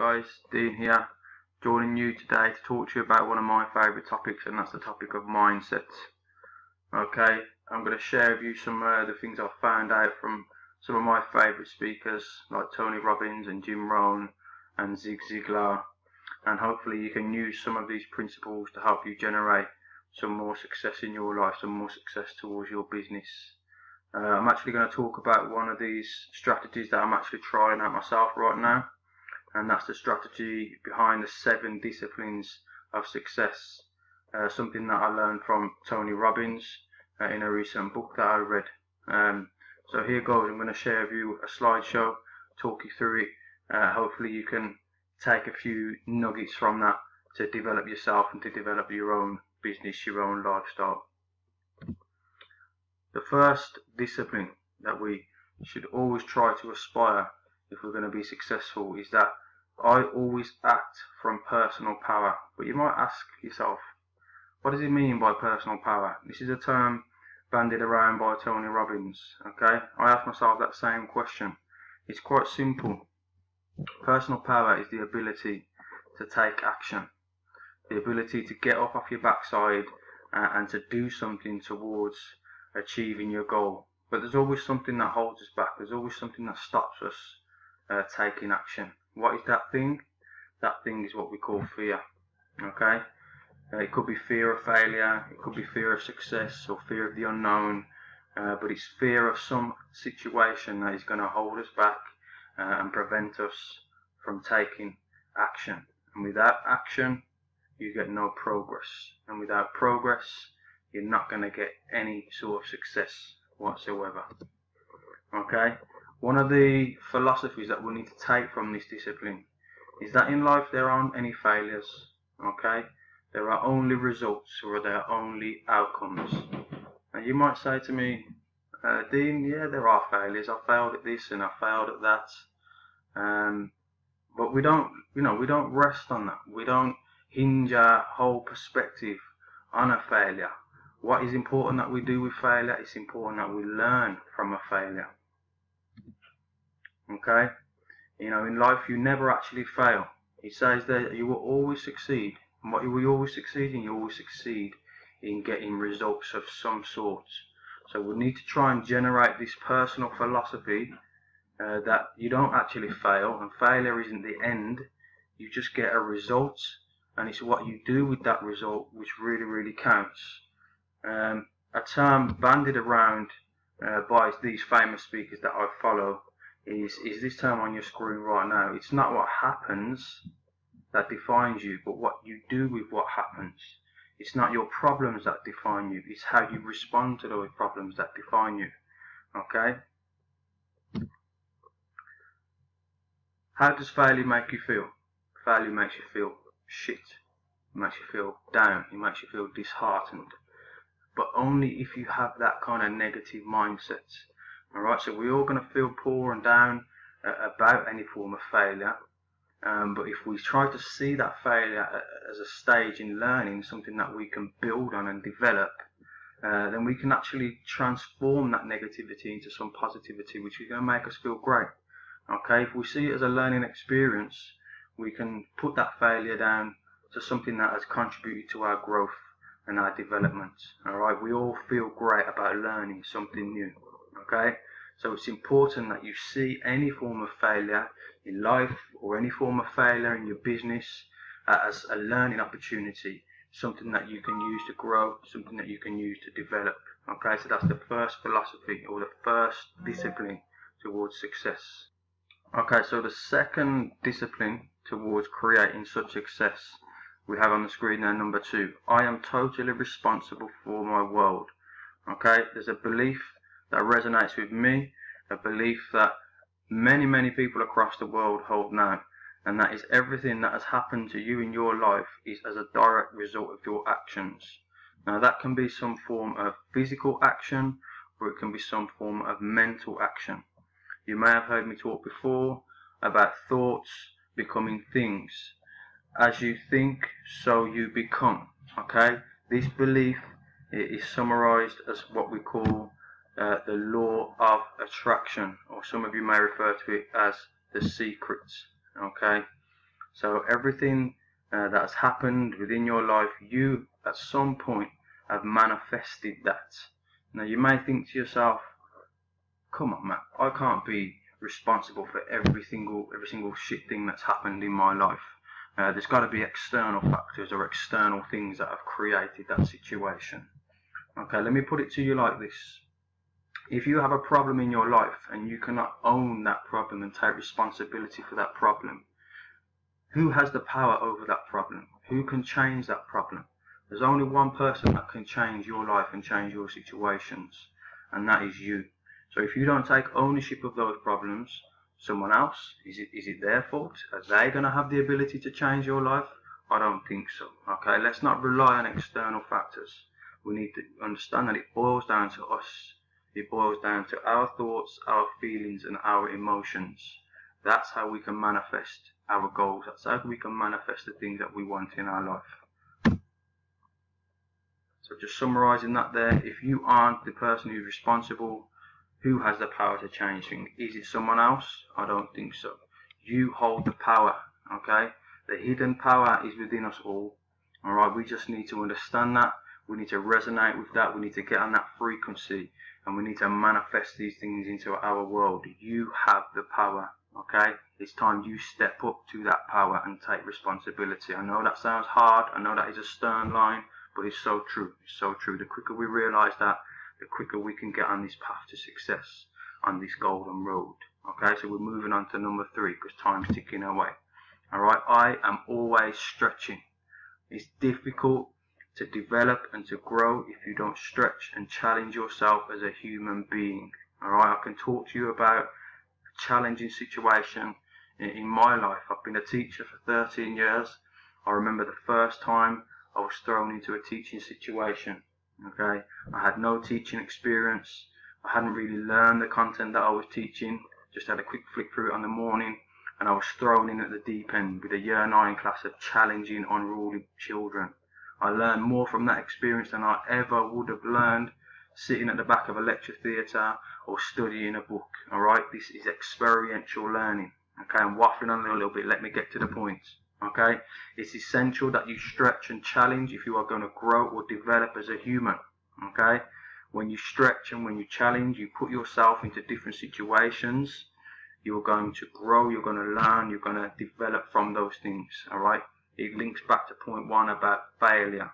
guys, Dean here, joining you today to talk to you about one of my favourite topics, and that's the topic of mindset. Okay, I'm going to share with you some of the things I've found out from some of my favourite speakers like Tony Robbins and Jim Rohn and Zig Ziglar, and hopefully you can use some of these principles to help you generate some more success in your life, some more success towards your business. I'm actually going to talk about one of these strategies that I'm actually trying out myself right now, and that's the strategy behind the 7 disciplines of success, something that I learned from Tony Robbins in a recent book that I read. So here goes. I'm going to share with you a slideshow, talk you through it. Hopefully you can take a few nuggets from that to develop yourself and to develop your own business, your own lifestyle. The first discipline that we should always try to aspire if we're going to be successful is that I always act from personal power. But you might ask yourself, what does it mean by personal power? This is a term bandied around by Tony Robbins. Okay, I ask myself that same question. It's quite simple. Personal power is the ability to take action, the ability to get up off your backside and to do something towards achieving your goal. But there's always something that holds us back. There's always something that stops us taking action. What is that thing? That thing is what we call fear. Okay, it could be fear of failure, it could be fear of success or fear of the unknown, but it's fear of some situation that is going to hold us back and prevent us from taking action. And without action you get no progress, and without progress you're not going to get any sort of success whatsoever. Okay, one of the philosophies that we need to take from this discipline is that in life there aren't any failures. Okay, there are only results, or there are only outcomes. And you might say to me, Dean, yeah, there are failures. I failed at this and I failed at that. But we don't rest on that. We don't hinge our whole perspective on a failure. What is important that we do with failure? It's important that we learn from a failure. Okay? You know, in life you never actually fail. He says that you will always succeed. And what will you always succeed in? You always succeed in getting results of some sort. So we need to try and generate this personal philosophy that you don't actually fail, and failure isn't the end. You just get a result, and it's what you do with that result which really counts. A term bandied around by these famous speakers that I follow is this term on your screen right now. It's not what happens that defines you, but what you do with what happens. It's not your problems that define you, it's how you respond to those problems that define you. Okay? How does failure make you feel? Failure makes you feel shit. It makes you feel down. It makes you feel disheartened. But only if you have that kind of negative mindset. Alright, so we're all going to feel poor and down about any form of failure. But if we try to see that failure as a stage in learning, something that we can build on and develop, then we can actually transform that negativity into some positivity, which is going to make us feel great. Okay, if we see it as a learning experience, we can put that failure down to something that has contributed to our growth and our development. Alright, we all feel great about learning something new. Okay, so it's important that you see any form of failure in life or any form of failure in your business as a learning opportunity, something that you can use to grow, something that you can use to develop. Okay, so that's the first philosophy, or the first discipline towards success. Okay, so the second discipline towards creating such success we have on the screen now, number 2. I am totally responsible for my world. Okay, there's a belief that resonates with me, a belief that many people across the world hold now, and that is everything that has happened to you in your life is as a direct result of your actions. Now that can be some form of physical action, or it can be some form of mental action. You may have heard me talk before about thoughts becoming things. As you think, so you become. Okay, this belief is summarized as what we call the law of attraction, or some of you may refer to it as the secret. Okay, So everything that has happened within your life, you at some point have manifested that. Now you may think to yourself, come on man, I can't be responsible for every single shit thing that's happened in my life. There's got to be external factors or external things that have created that situation. Okay, let me put it to you like this. If you have a problem in your life and you cannot own that problem and take responsibility for that problem, who has the power over that problem? Who can change that problem? There's only one person that can change your life and change your situations, and that is you. So if you don't take ownership of those problems, someone else, is it their fault? Are they going to have the ability to change your life? I don't think so. Okay, let's not rely on external factors. We need to understand that it boils down to us. It boils down to our thoughts, our feelings, and our emotions. That's how we can manifest our goals. That's how we can manifest the things that we want in our life. So just summarising that there, if you aren't the person who's responsible, who has the power to change things? Is it someone else? I don't think so. You hold the power, okay? The hidden power is within us all. Alright, we just need to understand that. We need to resonate with that. We need to get on that frequency. And we need to manifest these things into our world. You have the power, okay? It's time you step up to that power and take responsibility. I know that sounds hard. I know that is a stern line, but it's so true. It's so true. The quicker we realise that, the quicker we can get on this path to success, on this golden road. Okay, so we're moving on to number 3 because time's ticking away. Alright, I am always stretching. It's difficult to develop and to grow if you don't stretch and challenge yourself as a human being. Alright, I can talk to you about a challenging situation in my life. I've been a teacher for 13 years. I remember the first time I was thrown into a teaching situation. Okay, I had no teaching experience. I hadn't really learned the content that I was teaching. Just had a quick flick through it on the morning, and I was thrown in at the deep end with a year 9 class of challenging, unruly children. I learned more from that experience than I ever would have learned sitting at the back of a lecture theatre or studying a book. Alright, this is experiential learning. Okay, I'm waffling on a little bit, let me get to the point. Okay, it's essential that you stretch and challenge if you are going to grow or develop as a human. Okay, when you stretch and when you challenge, you put yourself into different situations. You're going to grow, you're going to learn, you're going to develop from those things. Alright, it links back to point 1 about failure.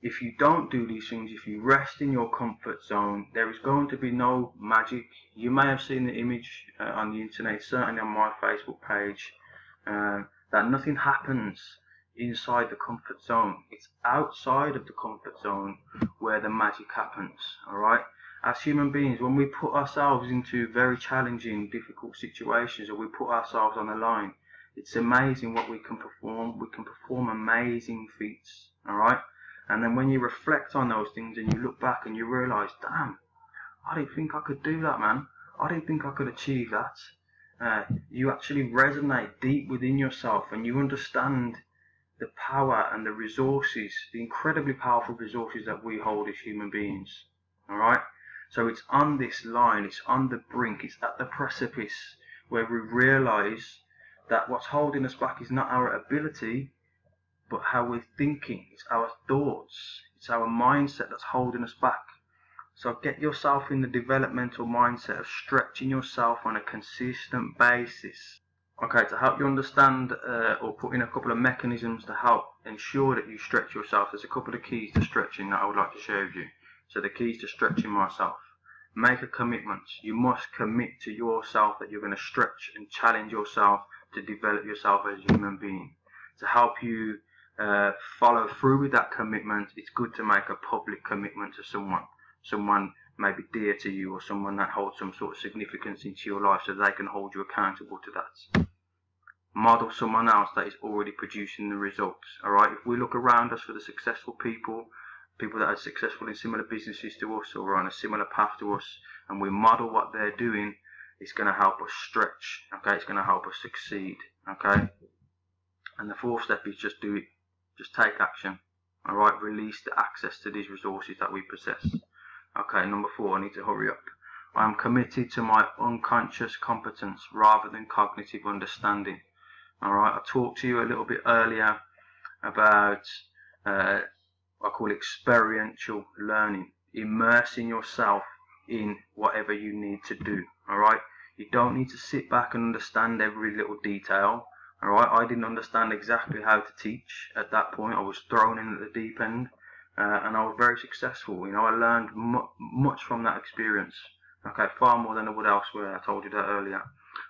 If you don't do these things, if you rest in your comfort zone, there is going to be no magic. You may have seen the image on the internet, certainly on my Facebook page, that nothing happens inside the comfort zone. It's outside of the comfort zone where the magic happens. Alright? As human beings, when we put ourselves into very challenging, difficult situations, or we put ourselves on the line, it's amazing what we can perform. We can perform amazing feats. Alright? And then when you reflect on those things and you look back and you realise, damn, I didn't think I could do that, man. I didn't think I could achieve that. You actually resonate deep within yourself and you understand the power and the resources, the incredibly powerful resources that we hold as human beings. Alright? So it's on this line, it's on the brink, it's at the precipice where we realise that what's holding us back is not our ability, but how we're thinking. It's our thoughts, it's our mindset that's holding us back. So get yourself in the developmental mindset of stretching yourself on a consistent basis. Okay, to help you understand or put in a couple of mechanisms to help ensure that you stretch yourself, there's a couple of keys to stretching that I would like to share with you. So the keys to stretching myself. Make a commitment. You must commit to yourself that you're going to stretch and challenge yourself to develop yourself as a human being. To help you follow through with that commitment, it's good to make a public commitment to someone maybe dear to you, or someone that holds some sort of significance into your life so they can hold you accountable to that. Model someone else that is already producing the results. Alright, if we look around us for the successful people that are successful in similar businesses to us or on a similar path to us, and we model what they're doing, it's going to help us stretch. Okay, it's going to help us succeed. Okay, and the 4th step is just do it. Just take action. Alright, release the access to these resources that we possess. Okay, number 4, I need to hurry up. I am committed to my unconscious competence rather than cognitive understanding. Alright, I talked to you a little bit earlier about I call experiential learning, immersing yourself in whatever you need to do. Alright, you don't need to sit back and understand every little detail. Alright, I didn't understand exactly how to teach at that point. I was thrown in at the deep end, and I was very successful. You know, I learned much from that experience. Okay, far more than I would elsewhere. I told you that earlier.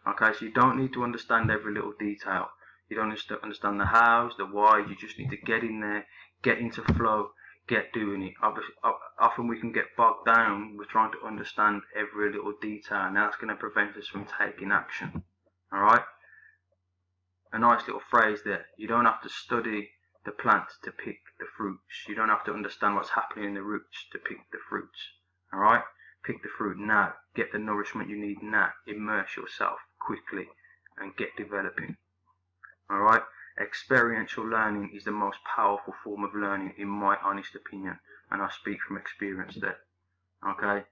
Okay, so you don't need to understand every little detail. You don't need to understand the hows, the whys. You just need to get in there, get into flow, get doing it. Often we can get bogged down with trying to understand every little detail, and that's going to prevent us from taking action. Alright? A nice little phrase there. You don't have to study the plant to pick the fruits. You don't have to understand what's happening in the roots to pick the fruits. Alright? Pick the fruit now. Get the nourishment you need now. Immerse yourself quickly and get developing. Alright? Experiential learning is the most powerful form of learning in my honest opinion, and I speak from experience there. Okay?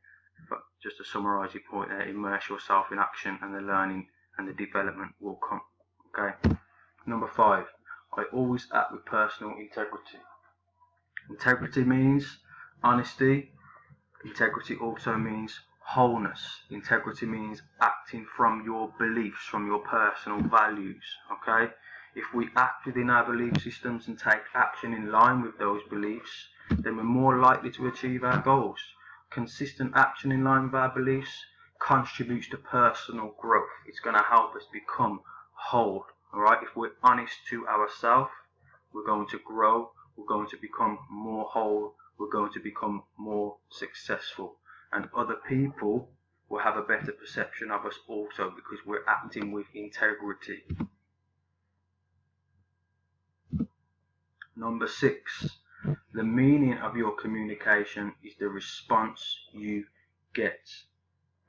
But just to summarise your point there, immerse yourself in action and the learning and the development will come. Okay? Number 5, I always act with personal integrity. Integrity means honesty. Integrity also means wholeness. Integrity means acting from your beliefs, from your personal values. Okay? If we act within our belief systems and take action in line with those beliefs, then we're more likely to achieve our goals. Consistent action in line with our beliefs contributes to personal growth. It's going to help us become whole. Alright? If we're honest to ourselves, we're going to grow, we're going to become more whole, we're going to become more successful. And other people will have a better perception of us also because we're acting with integrity. Number 6, the meaning of your communication is the response you get.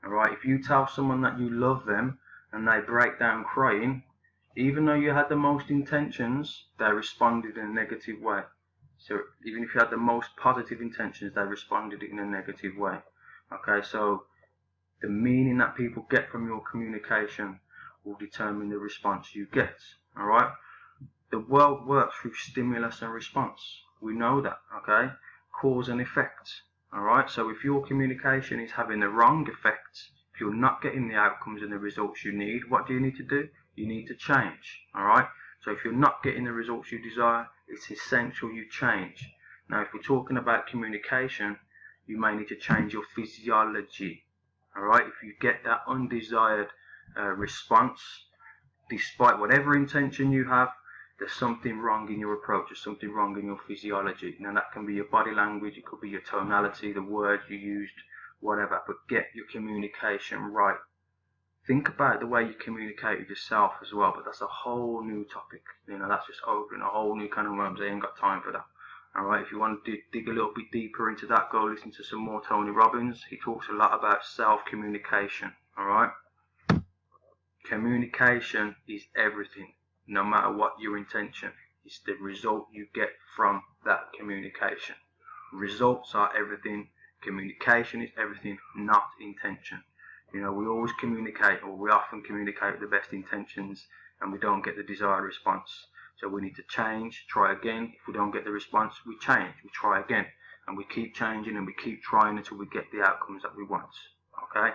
Alright, if you tell someone that you love them and they break down crying, even though you had the most intentions, they responded in a negative way. So even if you had the most positive intentions, they responded in a negative way. Okay, so the meaning that people get from your communication will determine the response you get. Alright? The world works through stimulus and response. We know that, okay? Cause and effect. Alright, so if your communication is having the wrong effect, if you're not getting the outcomes and the results you need, what do you need to do? You need to change. Alright? So if you're not getting the results you desire, it's essential you change. Now if we're talking about communication, you may need to change your physiology. Alright? If you get that undesired response, despite whatever intention you have, there's something wrong in your approach, there's something wrong in your physiology. Now that can be your body language, it could be your tonality, the words you used, whatever, but get your communication right. Think about the way you communicate with yourself as well, but that's a whole new topic. You know, that's just opening a whole new can of worms. I ain't got time for that. Alright, if you want to dig a little bit deeper into that, go listen to some more Tony Robbins. He talks a lot about self-communication. Alright? Communication is everything. No matter what your intention, it's the result you get from that communication. Results are everything, communication is everything, not intention. You know, we always communicate, or we often communicate with the best intentions, and we don't get the desired response. So we need to change, try again. If we don't get the response, we change, we try again. And we keep changing and we keep trying until we get the outcomes that we want. Okay?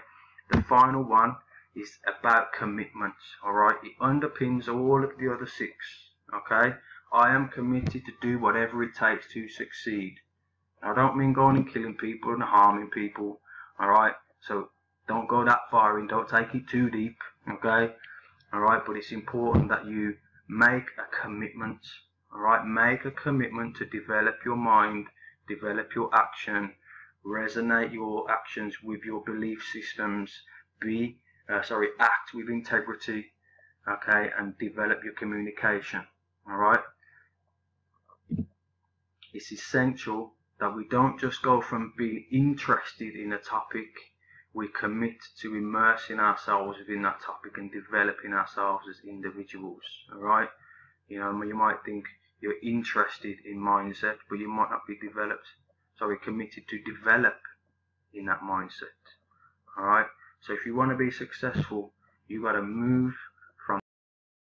The final one is about commitment. Alright, it underpins all of the other 6. Okay, I am committed to do whatever it takes to succeed. I don't mean going and killing people and harming people. Alright, so don't go that far in, don't take it too deep. Okay, alright, but it's important that you make a commitment. Alright, make a commitment to develop your mind, develop your action, resonate your actions with your belief systems, act with integrity, okay, and develop your communication. Alright? It's essential that we don't just go from being interested in a topic, we commit to immersing ourselves within that topic and developing ourselves as individuals. Alright? You know, you might think you're interested in mindset, but you might not be committed to develop in that mindset. Alright? So if you want to be successful, you've got to move